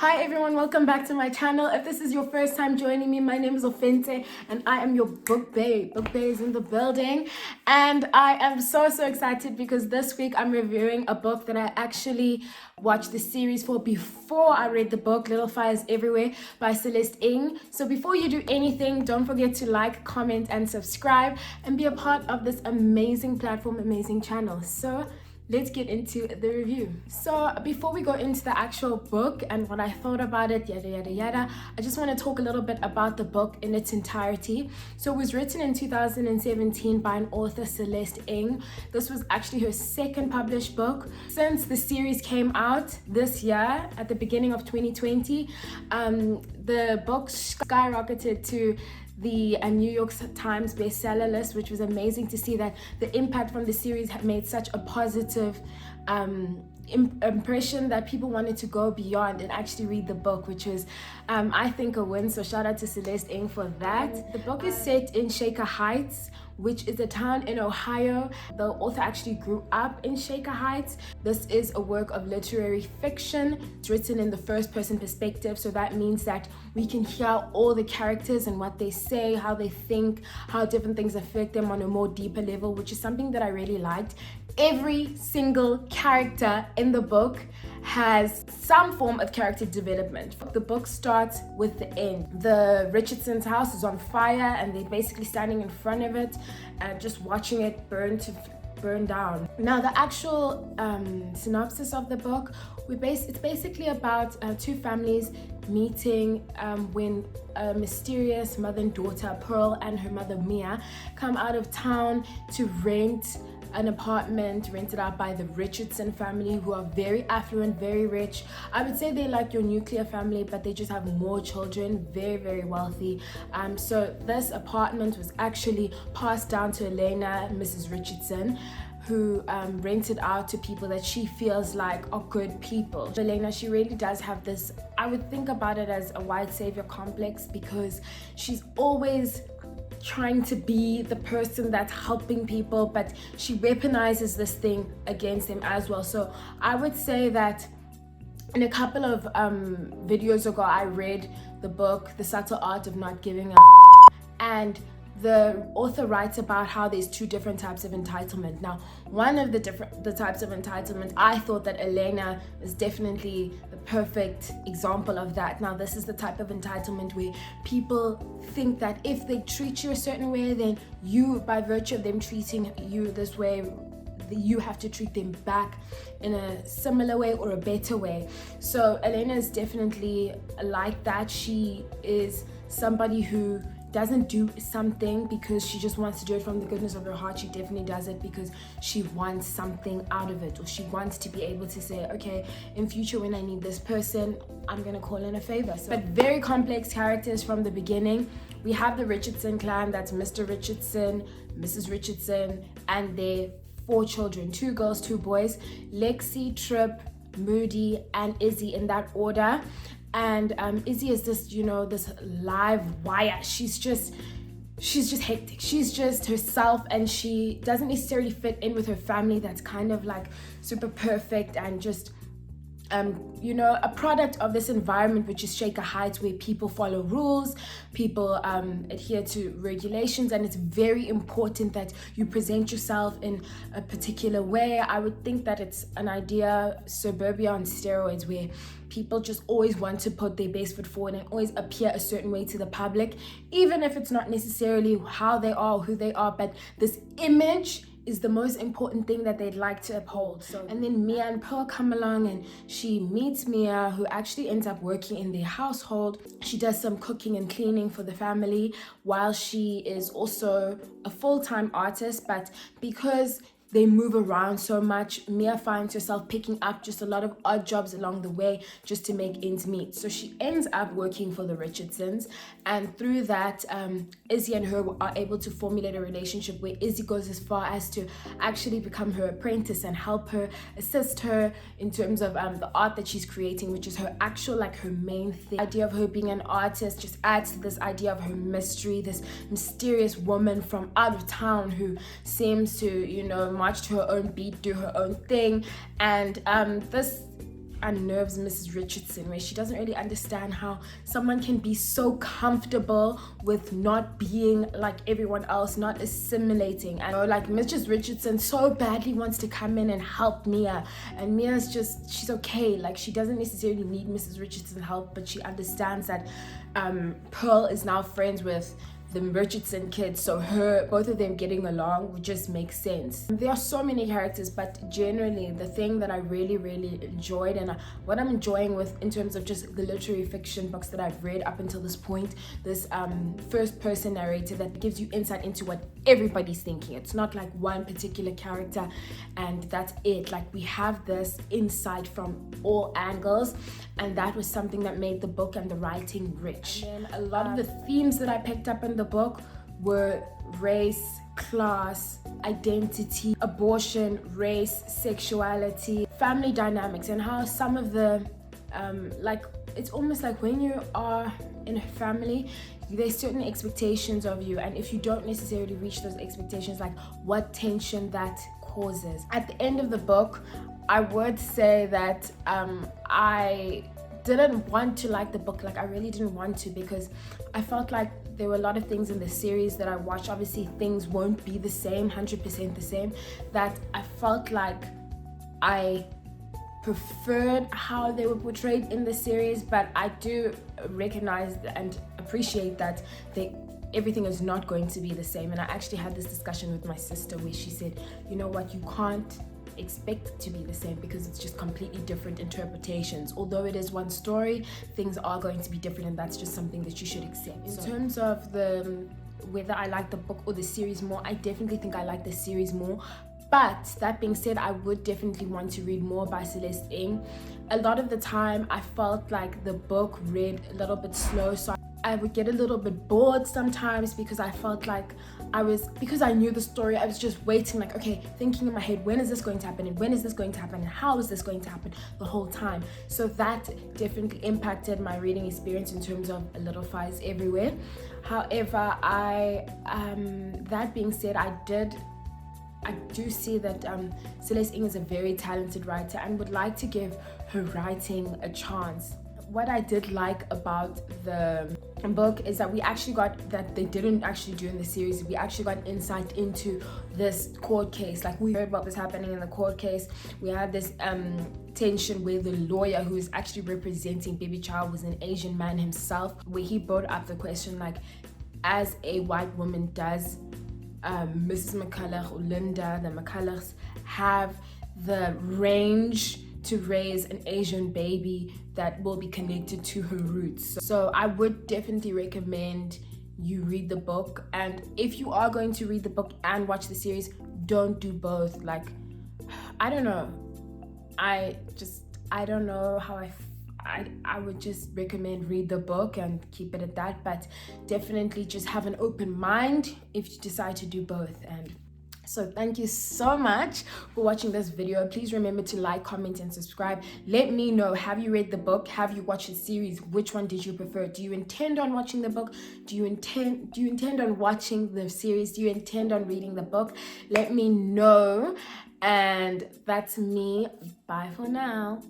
Hi everyone, welcome back to my channel. If this is your first time joining me, my name is Ofente and I am your book babe. Book babe is in the building and I am so excited because this week I'm reviewing a book that I actually watched the series for before I read the book, Little Fires Everywhere by Celeste Ng. So before you do anything, don't forget to like, comment and subscribe and be a part of this amazing platform, amazing channel. So let's get into the review. So before we go into the actual book and what I thought about it, yada, I just want to talk a little bit about the book in its entirety. So it was written in 2017 by an author, Celeste Ng. This was actually her second published book. Since the series came out this year, at the beginning of 2020, the book skyrocketed to the New York Times bestseller list, which was amazing to see that the impact from the series had made such a positive impression that people wanted to go beyond and actually read the book, which was I think a win. So shout out to Celeste Ng for that. The book is set in Shaker Heights, which is a town in Ohio. The author actually grew up in Shaker Heights. This is a work of literary fiction. It's written in the first person perspective, so that means that we can hear all the characters and what they say, how they think, how different things affect them on a more deeper level, which is something that I really liked. Every single character in the book has some form of character development. The book starts with the end. The Richardson's house is on fire and they're basically standing in front of it and just watching it burn down. Now the actual synopsis of the book, it's basically about two families meeting when a mysterious mother and daughter, Pearl and her mother Mia, come out of town to rent an apartment rented out by the Richardson family, who are very affluent, very rich. I would say they're like your nuclear family, but they just have more children, very wealthy. So this apartment was actually passed down to Elena, Mrs. Richardson, who rented out to people that she feels like are good people. Elena, she really does have this, I would think about it as a white savior complex, because she's always trying to be the person that's helping people, but she weaponizes this thing against them as well. So I would say that in a couple of videos ago, I read the book, The Subtle Art of Not Giving a and the author writes about how there's two different types of entitlement. Now, one of the types of entitlement, I thought that Elena is definitely the perfect example of that. Now, this is the type of entitlement where people think that if they treat you a certain way, then you, by virtue of them treating you this way, you have to treat them back in a similar way or a better way. So Elena is definitely like that. She is somebody who doesn't do something because she just wants to do it from the goodness of her heart. She definitely does it because she wants something out of it, or she wants to be able to say, okay, in future when I need this person, I'm gonna call in a favor. So, but very complex characters from the beginning. We have the Richardson clan, that's Mr. Richardson, Mrs. Richardson, and their 4 children, 2 girls, 2 boys, Lexi, Trip, Moody, and Izzy, in that order. And Izzy is this, this live wire. She's just hectic. She's just herself, and she doesn't necessarily fit in with her family that's kind of like super perfect and just a product of this environment, which is Shaker Heights, where people follow rules, people adhere to regulations, and it's very important that you present yourself in a particular way. I would think that it's an idea, suburbia on steroids, where people just always want to put their best foot forward and always appear a certain way to the public, even if it's not necessarily how they are or who they are, but this image is the most important thing that they'd like to uphold. So, and then Mia and Pearl come along and she meets Mia, who actually ends up working in their household. She does some cooking and cleaning for the family while she is also a full-time artist, but because they move around so much, Mia finds herself picking up just a lot of odd jobs along the way just to make ends meet. So she ends up working for the Richardsons, and through that, Izzy and her are able to formulate a relationship where Izzy goes as far as to actually become her apprentice and help her, assist her in terms of the art that she's creating, which is her actual, like, her main thing. The idea of her being an artist just adds to this idea of her mystery, this mysterious woman from out of town who seems to, march to her own beat, do her own thing. And this unnerves Mrs. Richardson, where she doesn't really understand how someone can be so comfortable with not being like everyone else, not assimilating. And like Mrs. Richardson so badly wants to come in and help Mia, and Mia's just, she's okay. Like, she doesn't necessarily need Mrs. Richardson's help, but she understands that Pearl is now friends with the Richardson kids, so both of them getting along would just make sense. There are so many characters, but generally the thing that I really enjoyed, and what I'm enjoying with in terms of just the literary fiction books that I've read up until this point, this first person narrator that gives you insight into what everybody's thinking. It's not like one particular character and that's it. Like, we have this insight from all angles, and that was something that made the book and the writing rich. And then a lot of the themes that I picked up in the book were race, class, identity, abortion, race, sexuality, family dynamics, and how some of the like, it's almost like when you are in a family, there's certain expectations of you, and if you don't necessarily reach those expectations, like what tension that causes. At the end of the book, I would say that I didn't want to like the book. Like, I really didn't want to, because I felt like there were a lot of things in the series that I watched. Obviously things won't be the same, 100% the same, that I felt like I preferred how they were portrayed in the series. But I do recognize and appreciate that everything is not going to be the same. And I actually had this discussion with my sister where she said, you know what, you can't expect it to be the same, because it's just completely different interpretations. Although it is one story, things are going to be different, and that's just something that you should accept. In terms of whether I like the book or the series more, I definitely think I like the series more. But that being said, I would definitely want to read more by Celeste Ng. A lot of the time I felt like the book read a little bit slow, so I would get a little bit bored sometimes, because I felt like because I knew the story, I was just waiting, like, okay, thinking in my head, when is this going to happen, and when is this going to happen, and how is this going to happen, the whole time. So that definitely impacted my reading experience in terms of a little fires everywhere. However, that being said, I do see that Celeste Ng is a very talented writer, and would like to give her writing a chance. What I did like about the book is that we actually got, that they didn't actually do in the series, we actually got insight into this court case. Like, we heard what was happening in the court case. We had this tension where the lawyer who is actually representing Baby Child was an Asian man himself, where he brought up the question, like, as a white woman, does Mrs. McCulloch or Linda, the McCullochs, have the range to raise an Asian baby that will be connected to her roots? So I would definitely recommend you read the book. And if you are going to read the book and watch the series, don't do both. Like, I don't know. I don't know how I would just recommend read the book and keep it at that, but definitely just have an open mind if you decide to do both. And so thank you so much for watching this video. Please remember to like, comment, and subscribe. Let me know, have you read the book? Have you watched the series? Which one did you prefer? Do you intend on watching the book? Do you intend on watching the series? Do you intend on reading the book? Let me know. And that's me. Bye for now.